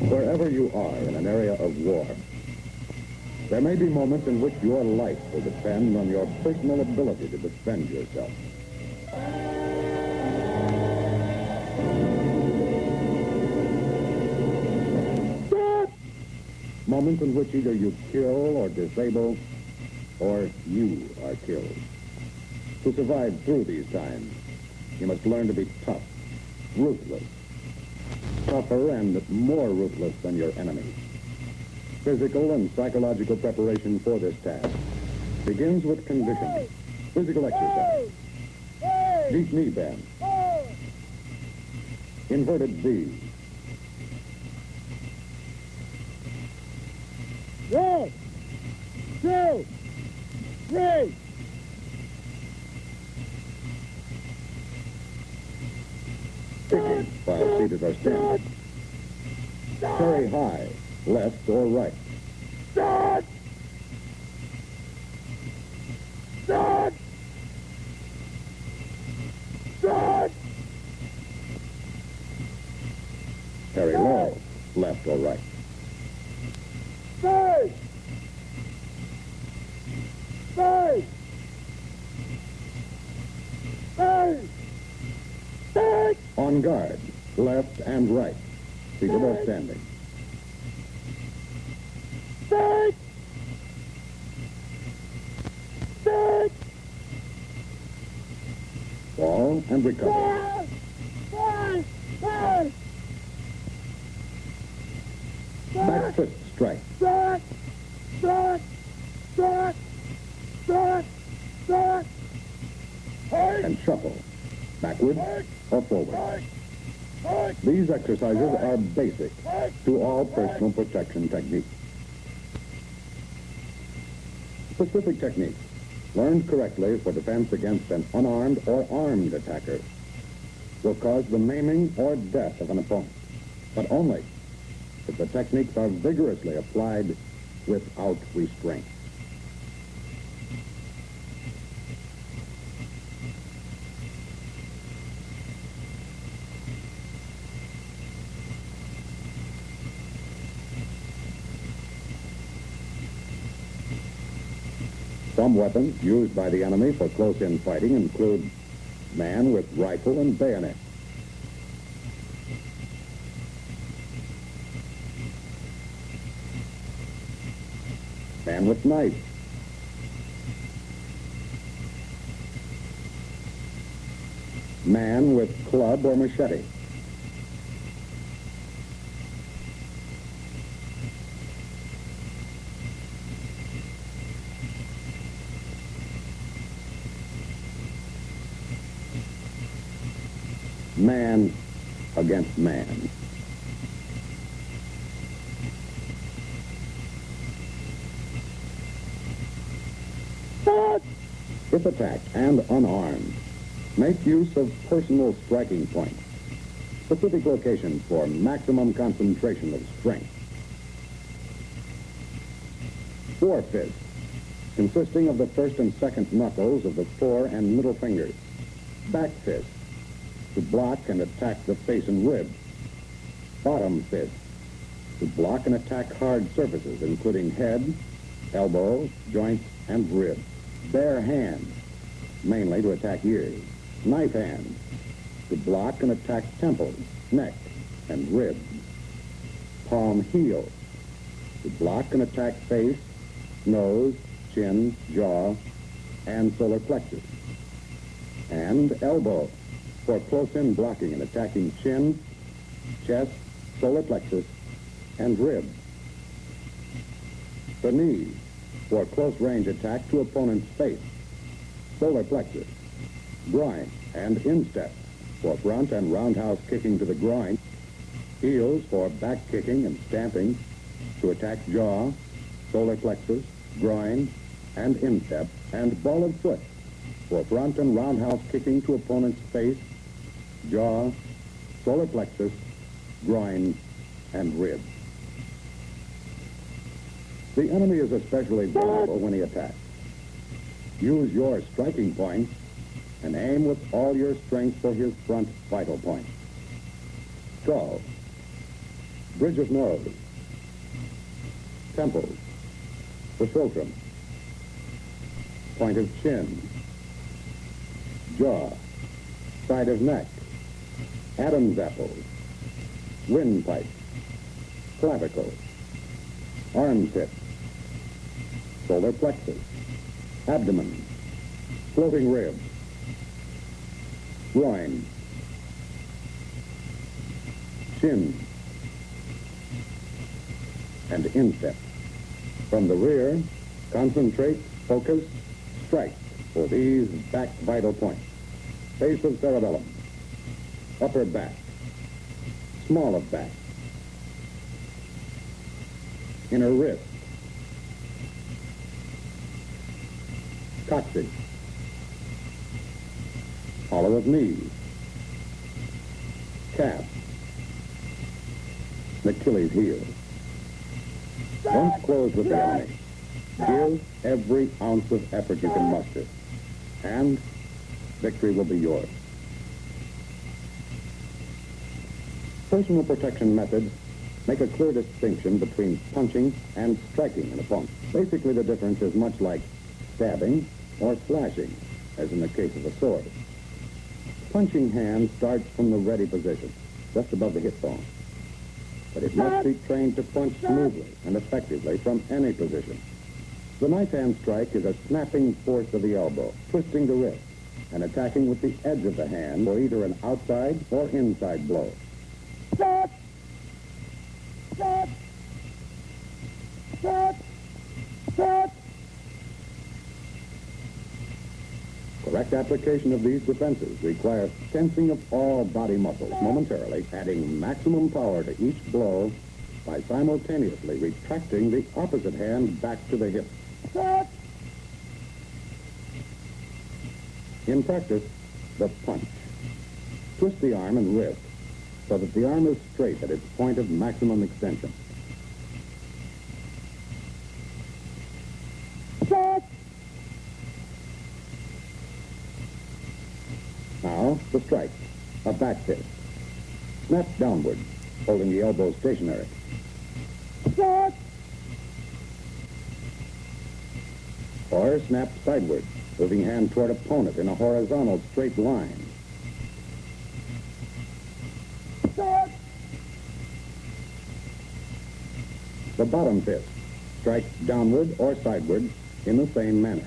Wherever you are in an area of war, there may be moments in which your life will depend on your personal ability to defend yourself. Moments in which either you kill or disable, or you are killed. To survive through these times, you must learn to be tough, ruthless, tougher and more ruthless than your enemies. Physical and psychological preparation for this task begins with conditioning, physical exercise, deep knee bend, inverted V. 1, 2, 3. Kicking while seated or standing. Carry high, left or right. Start! Start! Start! Carry low, left or right. Face! Face! Face! Face! On guard, left and right, seated or standing. Face! Face! Fall and recover. Face! Face! Back fist strike. Strike! Strike! Strike! Strike! Strike! And shuffle, backward or forward. These exercises are basic to all personal protection techniques. Specific techniques, learned correctly for defense against an unarmed or armed attacker, will cause the maiming or death of an opponent, but only if the techniques are vigorously applied without restraint. Some weapons used by the enemy for close-in fighting include man with rifle and bayonet, man with knife, man with club or machete, man against man. If attacked and unarmed, make use of personal striking points, specific locations for maximum concentration of strength. Fore fist, consisting of the first and second knuckles of the fore and middle fingers. Back fist, to block and attack the face and ribs. Bottom fist, to block and attack hard surfaces, including head, elbow, joints, and ribs. Bare hand, mainly to attack ears. Knife hand, to block and attack temples, neck, and ribs. Palm heel, to block and attack face, nose, chin, jaw, and solar plexus. And elbow, for close-in blocking and attacking chin, chest, solar plexus, and ribs. The knee, for close-range attack to opponent's face, solar plexus, groin, and instep for front and roundhouse kicking to the groin, heels for back kicking and stamping to attack jaw, solar plexus, groin, and instep, and ball of foot for front and roundhouse kicking to opponent's face, jaw, solar plexus, groin, and ribs. The enemy is especially vulnerable when he attacks. Use your striking points and aim with all your strength for his front vital point. Skull, bridge of nose, temples, the philtrum, point of chin, jaw, side of neck, Adam's apple, windpipe, clavicle, armpit, solar plexus, abdomen, floating rib, groin, chin, and instep. From the rear, concentrate, focus, strike for these back vital points. Base of cerebellum, upper back, small of back, inner wrist, coccyx, hollow of knee, calf, Achilles heel. Once closed with the enemy, give every ounce of effort you can muster, and victory will be yours. Personal protection methods make a clear distinction between punching and striking an opponent. Basically, the difference is much like stabbing or slashing, as in the case of a sword. Punching hand starts from the ready position, just above the hip bone. But it must be trained to punch smoothly and effectively from any position. The knife hand strike is a snapping force of the elbow, twisting the wrist, and attacking with the edge of the hand for either an outside or inside blow. Stop! Stop! Stop! Stop! Correct application of these defenses requires tensing of all body muscles momentarily, adding maximum power to each blow by simultaneously retracting the opposite hand back to the hip. Stop! In practice, the punch. Twist the arm and wrist so that the arm is straight at its point of maximum extension. Stop! Now, the strike, a back fist. Snap downward, holding the elbow stationary. Stop! Or snap sideward, moving hand toward opponent in a horizontal straight line. Stop! The bottom fist, strike downward or sideward in the same manner.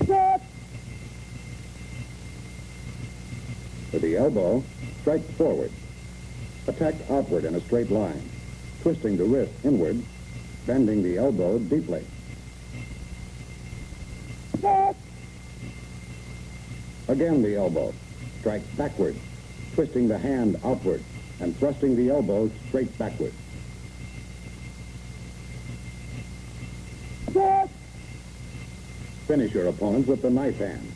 Stop! With the elbow, strike forward. Attack outward in a straight line, twisting the wrist inward, bending the elbow deeply. Stop! Again the elbow, strike backward, twisting the hand outward and thrusting the elbow straight backward. Stop! Finish your opponent with the knife hand.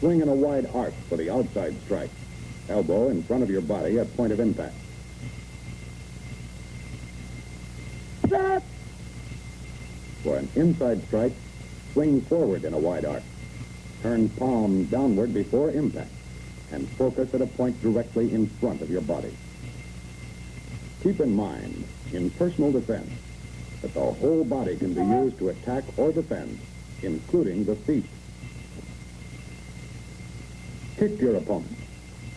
Swing in a wide arc for the outside strike. Elbow in front of your body at point of impact. Stop! For an inside strike, swing forward in a wide arc. Turn palm downward before impact and focus at a point directly in front of your body. Keep in mind, in personal defense, that the whole body can be used to attack or defend, including the feet. Kick your opponent.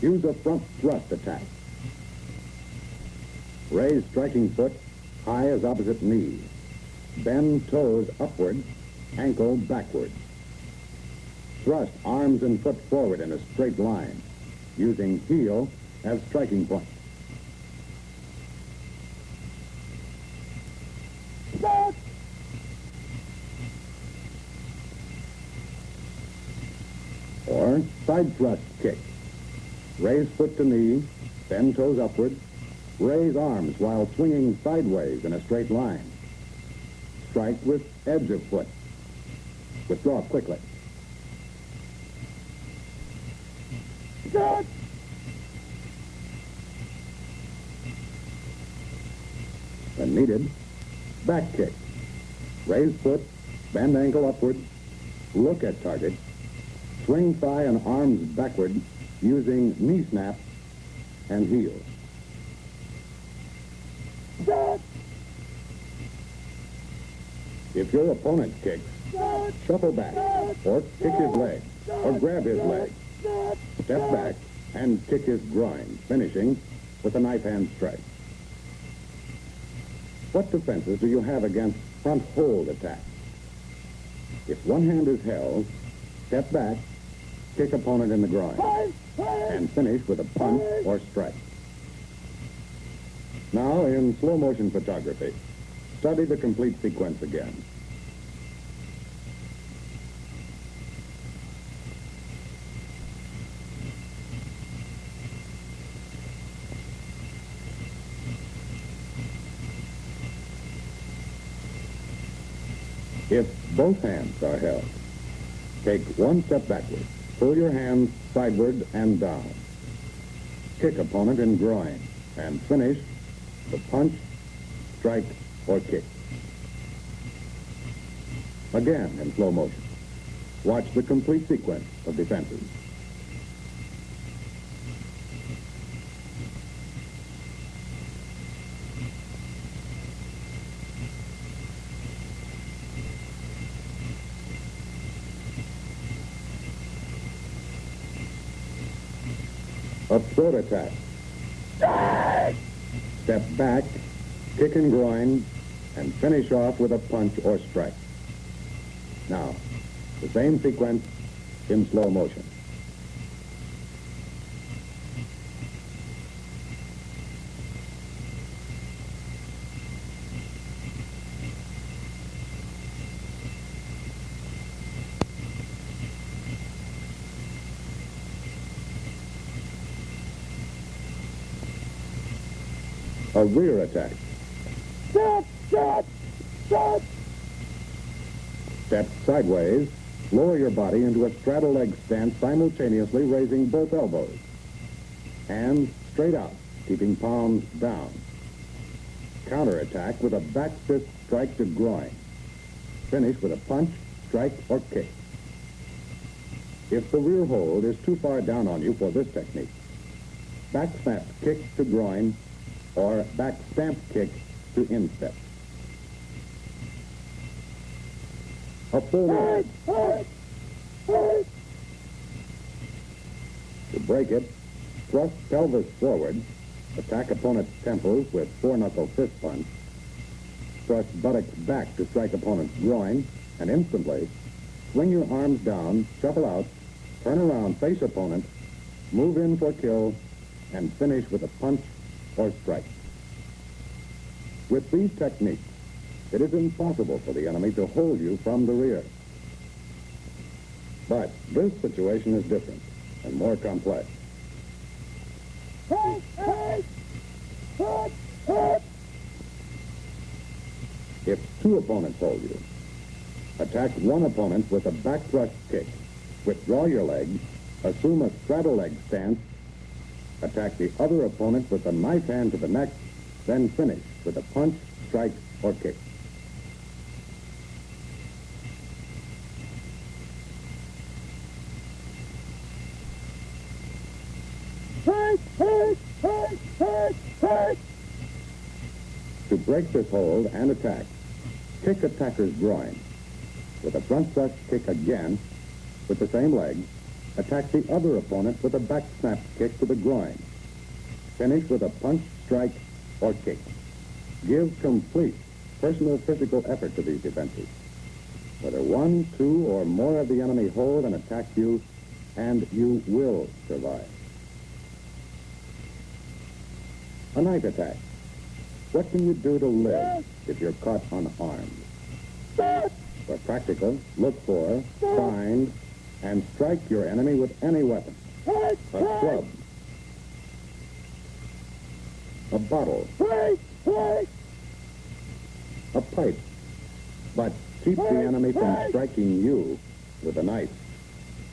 Use a front thrust attack. Raise striking foot high as opposite knee. Bend toes upward, ankle backward. Thrust arms and foot forward in a straight line, using heel as striking point. Stop! Side thrust kick. Raise foot to knee, bend toes upward, raise arms while swinging sideways in a straight line. Strike with edge of foot. Withdraw quickly. Set. When needed, back kick. Raise foot, bend ankle upward, look at target, swing thigh and arms backward using knee snap and heel. Set. If your opponent kicks, Set. shuffle back or kick his leg or grab his leg. Set. Step back and kick his groin, finishing with a knife hand strike. What defenses do you have against front hold attack? If one hand is held, step back, kick opponent in the groin, Fight. Fight. and finish with a punch or strike. Now, in slow motion photography, study the complete sequence again. If both hands are held, take one step backward. Pull your hands sideward and down. Kick opponent in groin and finish with a punch, strike, or kick. Again in slow motion. Watch the complete sequence of defenses. A throat attack. Step back, kick and groin, and finish off with a punch or strike. Now, the same sequence in slow motion. A rear attack. Set. Set. Set. Step sideways, lower your body into a straddle leg stance, simultaneously raising both elbows. Hands straight out, keeping palms down. Counterattack with a back fist strike to groin. Finish with a punch, strike, or kick. If the rear hold is too far down on you for this technique, back snap kick to groin or back stamp kick to instep. A full Fight. leg. Fight. Fight. To break it, thrust pelvis forward, attack opponent's temples with four-knuckle fist punch, thrust buttocks back to strike opponent's groin, and instantly swing your arms down, shuffle out, turn around, face opponent, move in for kill, and finish with a punch or strike. With these techniques, it is impossible for the enemy to hold you from the rear. But this situation is different and more complex. Fight. Fight. Fight. Fight. If two opponents hold you, attack one opponent with a back thrust kick. Withdraw your leg, assume a straddle leg stance, attack the other opponent with a knife hand to the neck, then finish with a punch, strike, or kick. Fight. Fight. Fight. Fight. Fight. To break this hold and attack, kick attacker's groin. With a front thrust kick again, with the same leg, attack the other opponent with a back snap kick to the groin. Finish with a punch, strike, or kick. Give complete personal physical effort to these defenses. Whether one, two, or more of the enemy hold and attack you, and you will survive. A knife attack. What can you do to live if you're caught unarmed? Set. Where practical, look for, find, and strike your enemy with any weapon. Hit! A club, a bottle, Hit! Hit! a pipe. But keep the enemy from striking you with a knife.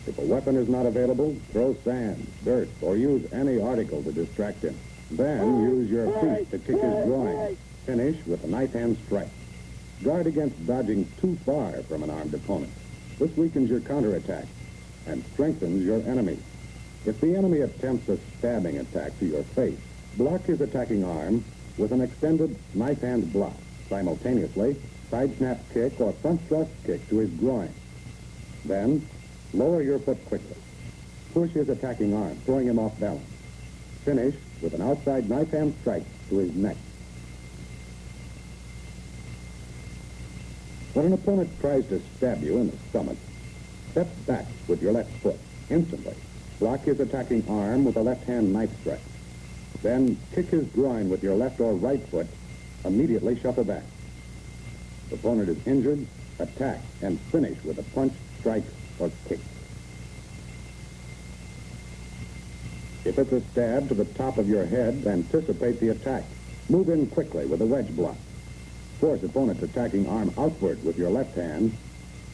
If a weapon is not available, throw sand, dirt, or use any article to distract him. Then use your feet to kick his groin. Finish with a knife hand strike. Guard against dodging too far from an armed opponent. This weakens your counterattack and strengthens your enemy. If the enemy attempts a stabbing attack to your face, block his attacking arm with an extended knife hand block. Simultaneously, side snap kick or front thrust kick to his groin. Then, lower your foot quickly. Push his attacking arm, throwing him off balance. Finish with an outside knife hand strike to his neck. When an opponent tries to stab you in the stomach, step back with your left foot instantly. Block his attacking arm with a left-hand knife strike. Then kick his groin with your left or right foot. Immediately shuffle back. The opponent is injured, attack, and finish with a punch, strike, or kick. If it's a stab to the top of your head, anticipate the attack. Move in quickly with a wedge block. Force opponent's attacking arm outward with your left hand.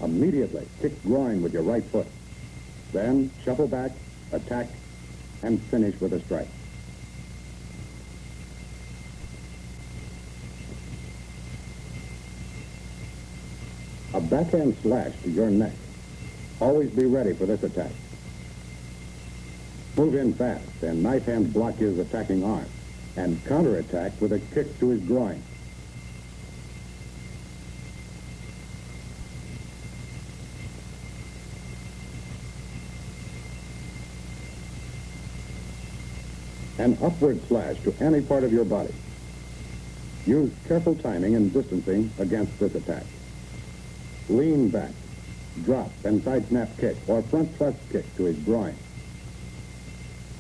Immediately kick groin with your right foot. Then shuffle back, attack, and finish with a strike. A backhand slash to your neck. Always be ready for this attack. Move in fast and knife hand block his attacking arm and counterattack with a kick to his groin. An upward slash to any part of your body. Use careful timing and distancing against this attack. Lean back, drop, and side snap kick or front thrust kick to his groin.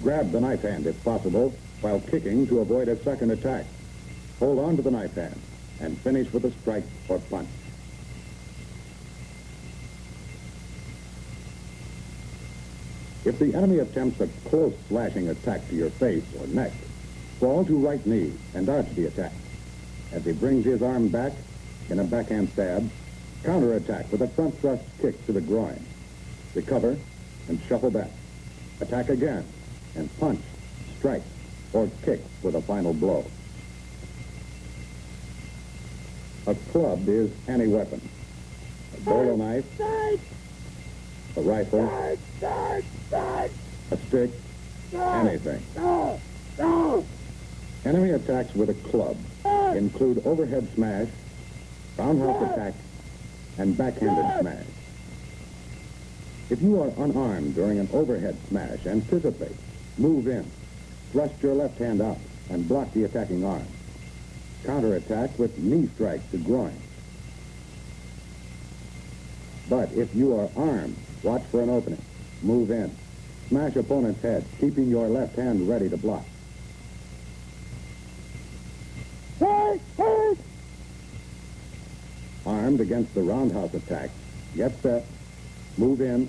Grab the knife hand if possible while kicking to avoid a second attack. Hold on to the knife hand and finish with a strike or punch. If the enemy attempts a close slashing attack to your face or neck, fall to right knee and dodge the attack. As he brings his arm back in a backhand stab, counterattack with a front thrust kick to the groin. Recover and shuffle back. Attack again and punch, strike, or kick with a final blow. A club is any weapon. A bolo knife, a rifle, a stick, anything. Enemy attacks with a club include overhead smash, roundhouse attack, and backhanded smash. If you are unarmed during an overhead smash, anticipate, move in, thrust your left hand out, and block the attacking arm. Counterattack with knee strike to groin. But if you are armed, watch for an opening, move in, smash opponent's head, keeping your left hand ready to block. Armed against the roundhouse attack, get set, move in,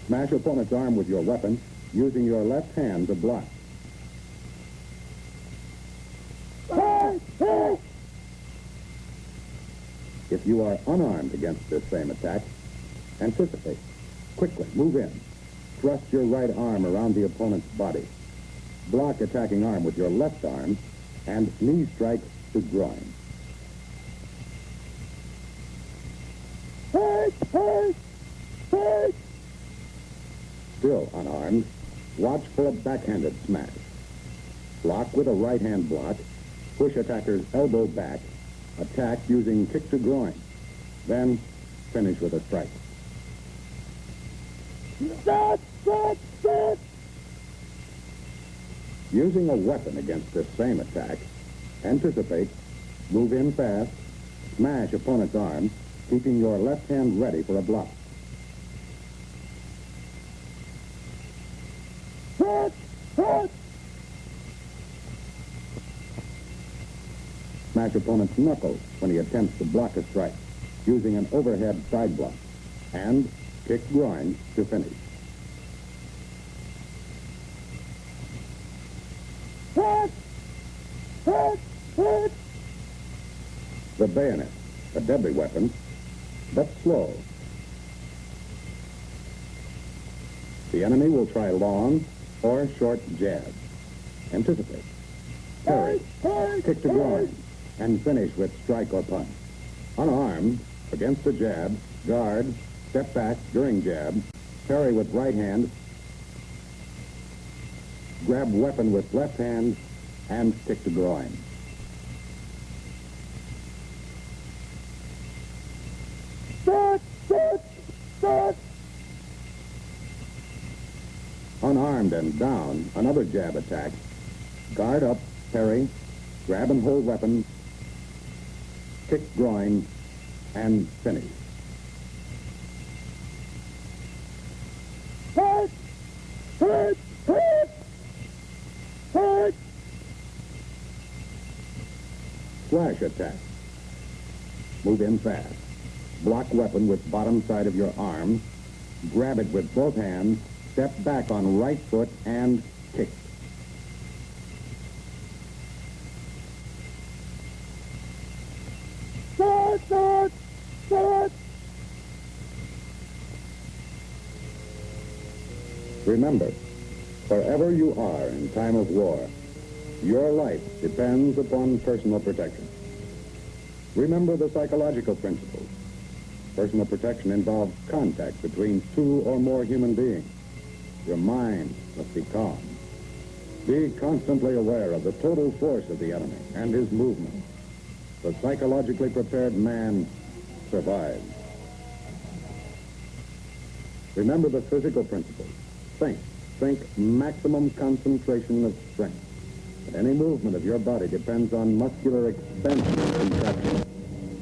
smash opponent's arm with your weapon, using your left hand to block. If you are unarmed against this same attack, anticipate, quickly move in, thrust your right arm around the opponent's body, block attacking arm with your left arm, and knee strike to groin. Still unarmed, watch for a backhanded smash. Block with a right hand block, push attacker's elbow back, attack using kick to groin, then finish with a strike. Using a weapon against this same attack, anticipate, move in fast, smash opponent's arm, keeping your left hand ready for a block. Smash opponent's knuckles when he attempts to block a strike, using an overhead side block. And Kick groin to finish. hit, hit, hit, The bayonet, a deadly weapon, but slow. The enemy will try long or short jabs. Anticipate. Parry, kick to groin, and finish with strike or punch. Unarmed, against a jab, guard, step back during jab, parry with right hand, grab weapon with left hand, and kick to groin. start, start, start, Unarmed and down, another jab attack. Guard up, parry, grab and hold weapon, kick groin, and finish. hit, hit, hit, hit, Slash attack. Move in fast. Block weapon with bottom side of your arm. Grab it with both hands. Step back on right foot and kick. start, start, start, Remember, wherever you are in time of war, your life depends upon personal protection. Remember the psychological principles. Personal protection involves contact between two or more human beings. Your mind must be calm. Be constantly aware of the total force of the enemy and his movement. The psychologically prepared man survives. Remember the physical principles. Think maximum concentration of strength. And any movement of your body depends on muscular expansion and contraction.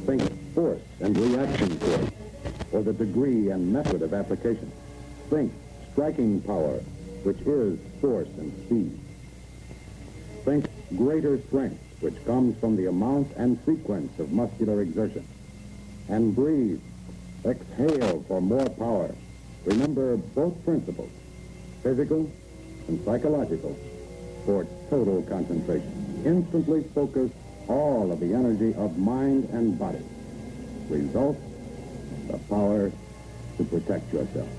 Think force and reaction force, or the degree and method of application. Think striking power, which is force and speed. Think greater strength, which comes from the amount and sequence of muscular exertion. And breathe. Exhale for more power. Remember both principles, physical and psychological, for total concentration. Instantly focus all of the energy of mind and body. Result, the power to protect yourself.